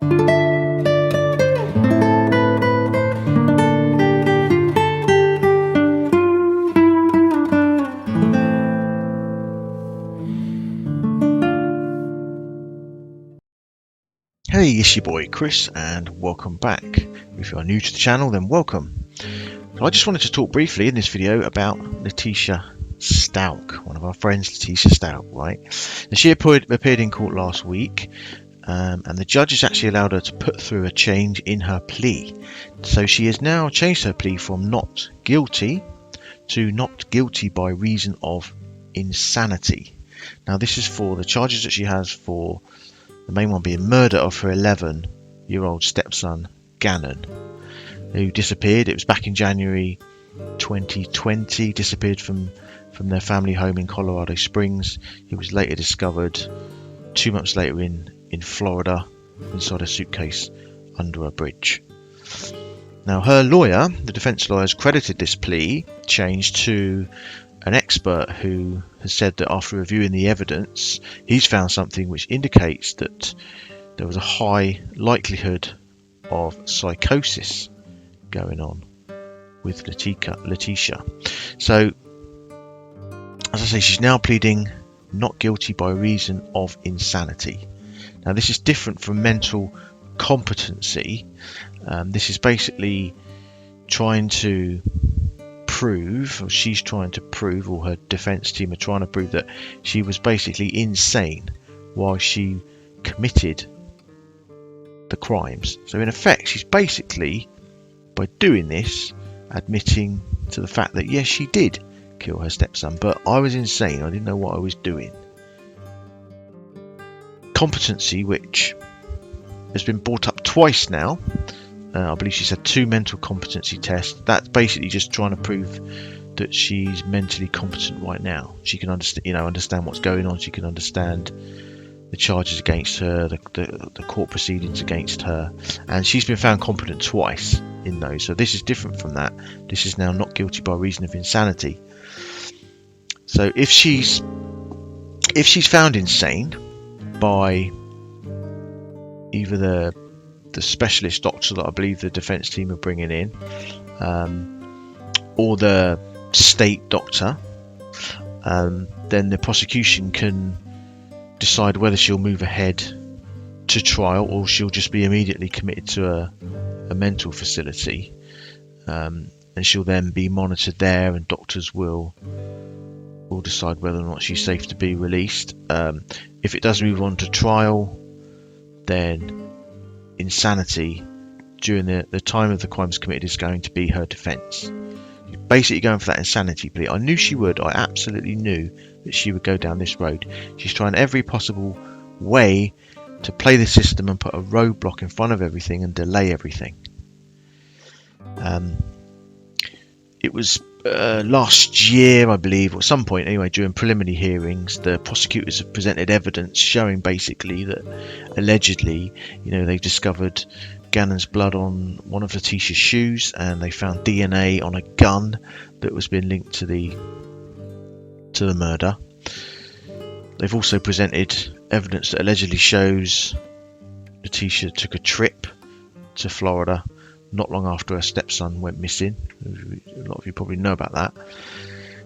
Hey, it's your boy Chris and welcome back. If you are new to the channel, then welcome. So I just wanted to talk briefly in this video about Letecia Stauch, one of our friends, Letecia Stauch, right? And she appeared in court last week, and the judge has actually allowed her to put through a change in her plea. So she has now changed her plea from not guilty to not guilty by reason of insanity. Now this is for the charges that she has for the main one being murder of her 11-year-old stepson, Gannon, who disappeared. It was back in January 2020, disappeared from their family home in Colorado Springs. He was later discovered 2 months later in Florida, inside a suitcase under a bridge. Now her lawyer, the defense lawyer, has credited this plea change to an expert who has said that after reviewing the evidence, he's found something which indicates that there was a high likelihood of psychosis going on with Letecia. So, as I say, she's now pleading not guilty by reason of insanity. Now, this is different from mental competency. This is basically trying to prove, or she's trying to prove, or her defense team are trying to prove, that she was basically insane while she committed the crimes. So in effect, she's basically, by doing this, admitting to the fact that yes, she did kill her stepson, but I was insane, I didn't know what I was doing. Competency, which has been brought up twice now, I believe she's had 2 mental competency tests. That's basically just trying to prove that she's mentally competent right now. She can understand what's going on. She can understand the charges against her, the court proceedings against her, and she's been found competent twice in those. So this is different from that. This is now not guilty by reason of insanity. So if she's found insane by either the specialist doctor that I believe the defense team are bringing in, or the state doctor, then the prosecution can decide whether she'll move ahead to trial or she'll just be immediately committed to a mental facility, and she'll then be monitored there, and doctors will decide whether or not she's safe to be released. If it does move on to trial, then insanity during the time of the crimes committed is going to be her defense. She's basically going for that insanity plea. I knew she would. I absolutely knew that she would go down this road. She's trying every possible way to play the system and put a roadblock in front of everything and delay everything. It was last year, I believe, or at some point anyway, during preliminary hearings, the prosecutors have presented evidence showing basically that allegedly, they've discovered Gannon's blood on one of Letecia's shoes, and they found DNA on a gun that was being linked to the murder. They've also presented evidence that allegedly shows Letecia took a trip to Florida not long after her stepson went missing. A lot of you probably know about that.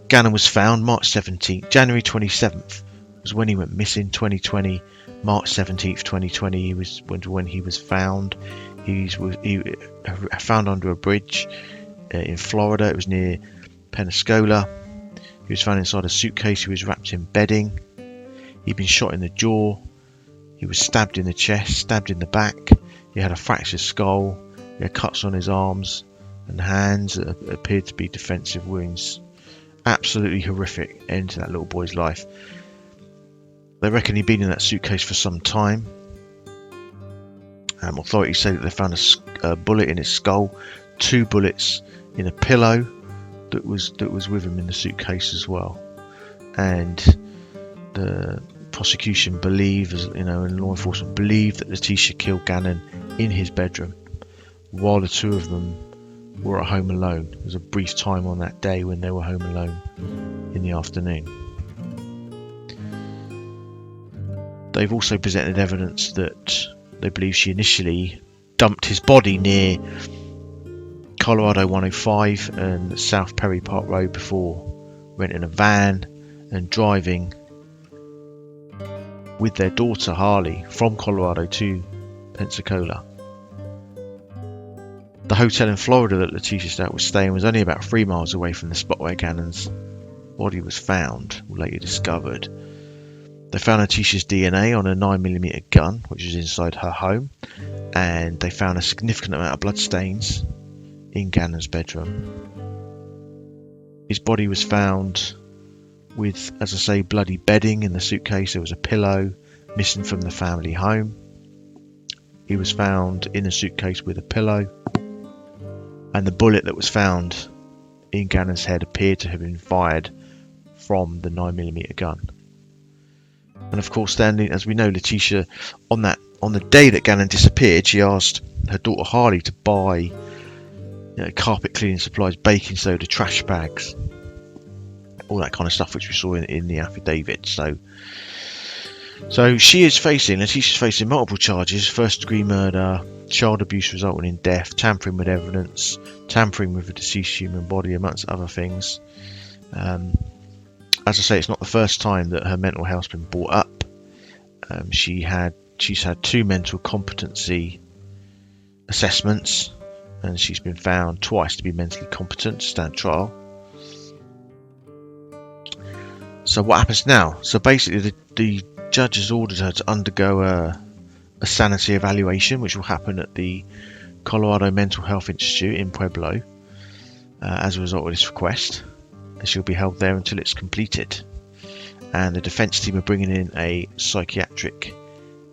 Gannon was found March 17th. January 27th was when he went missing, 2020. March 17th, 2020 was when he was found. He found under a bridge in Florida. It was near Pensacola. He was found inside a suitcase. He was wrapped in bedding. He'd been shot in the jaw. He was stabbed in the chest, stabbed in the back. He had a fractured skull. He had cuts on his arms and hands that appeared to be defensive wounds. Absolutely horrific end to that little boy's life. They reckon he'd been in that suitcase for some time. Authorities say that they found a bullet in his skull, 2 bullets in a pillow that was with him in the suitcase as well. And the prosecution believe, and law enforcement believe, that Letecia killed Gannon in his bedroom while the 2 of them were at home alone. There was a brief time on that day when they were home alone in the afternoon. They've also presented evidence that They believe she initially dumped his body near Colorado 105 and South Perry Park Road before renting a van and driving with their daughter Harley from Colorado to Pensacola. The hotel in Florida that Letecia Stauch was staying was only about 3 miles away from the spot where Gannon's body was found, or later discovered. They found Letecia's DNA on a 9mm gun, which was inside her home, and they found a significant amount of blood stains in Gannon's bedroom. His body was found with, as I say, bloody bedding in the suitcase. There was a pillow missing from the family home. He was found in a suitcase with a pillow, and the bullet that was found in Gannon's head appeared to have been fired from the 9mm gun. And of course, then, as we know, Letecia, on the day that Gannon disappeared, she asked her daughter Harley to buy carpet cleaning supplies, baking soda, trash bags, all that kind of stuff, which we saw in the affidavit. So Letecia's facing multiple charges: first-degree murder, child abuse resulting in death, tampering with evidence, tampering with a deceased human body, amongst other things. As I say, it's not the first time that her mental health's been brought up. She's had 2 mental competency assessments, and she's been found twice to be mentally competent to stand trial. So what happens now? So basically, the judge has ordered her to undergo a sanity evaluation, which will happen at the Colorado Mental Health Institute in Pueblo as a result of this request. And she'll be held there until it's completed. And the defence team are bringing in a psychiatric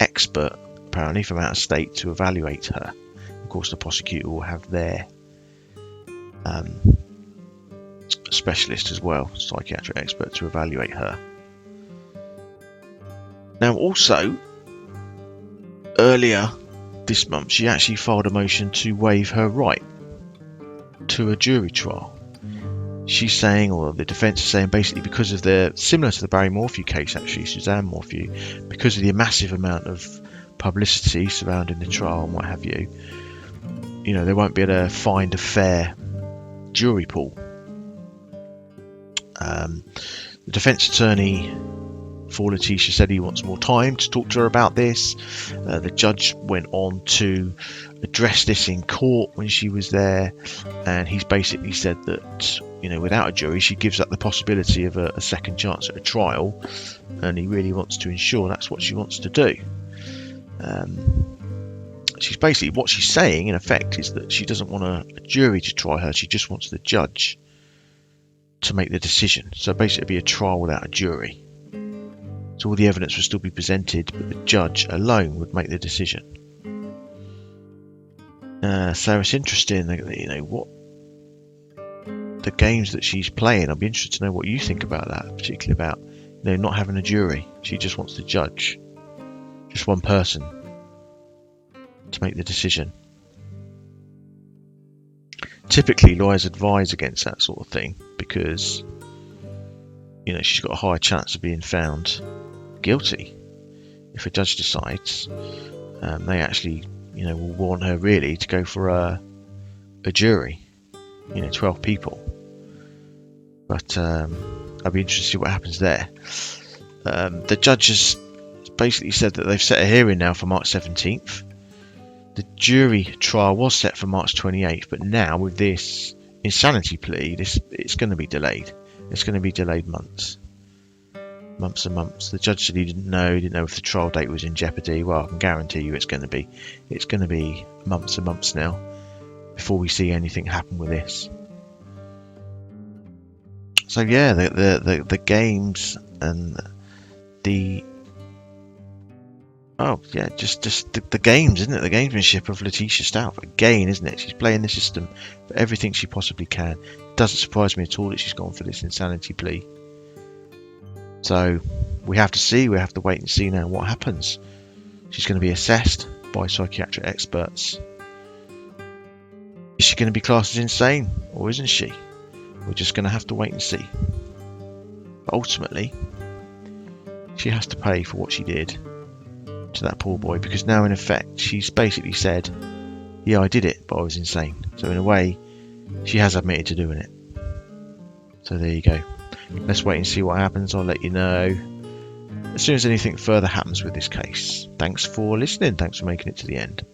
expert, apparently from out of state, to evaluate her. Of course, the prosecutor will have their specialist as well, psychiatric expert, to evaluate her. Now, also, earlier this month, she actually filed a motion to waive her right to a jury trial. She's saying, or the defence is saying, basically because of similar to the Barry Morphew case, actually, Suzanne Morphew, because of the massive amount of publicity surrounding the trial and what have you, they won't be able to find a fair jury pool. The defence attorney for Letecia said he wants more time to talk to her about this. The judge went on to address this in court when she was there, and he's basically said that without a jury she gives up the possibility of a second chance at a trial, and he really wants to ensure that's what she wants to do. She's basically, what she's saying in effect is that she doesn't want a jury to try her, she just wants the judge to make the decision. So basically it'd be a trial without a jury. So all the evidence would still be presented, but the judge alone would make the decision. So it's interesting, what the games that she's playing. I'd be interested to know what you think about that, particularly about not having a jury. She just wants the judge, just one person, to make the decision. Typically, lawyers advise against that sort of thing because she's got a higher chance of being found guilty if a judge decides. They actually will warn her really to go for a jury, 12 people. But I'd be interested to see what happens there. The judge has basically said that they've set a hearing now for March 17th. The jury trial was set for March 28th, but now with this insanity plea, it's going to be delayed. It's going to be delayed months and months. The judge said he didn't know if the trial date was in jeopardy. Well, I can guarantee you it's going to be months and months now before we see anything happen with this. So yeah, the games and just the games, isn't it? The gamesmanship of Letecia Stauch again, isn't it? She's playing the system for everything she possibly can. It doesn't surprise me at all that she's gone for this insanity plea. So we have to wait and see now what happens. She's going to be assessed by psychiatric experts. Is she going to be classed as insane, or isn't she? We're just going to have to wait and see. But ultimately, she has to pay for what she did to that poor boy, because now in effect she's basically said, yeah, I did it, but I was insane. So in a way, she has admitted to doing it. So there you go. Let's wait and see what happens. I'll let you know as soon as anything further happens with this case. Thanks for listening. Thanks for making it to the end.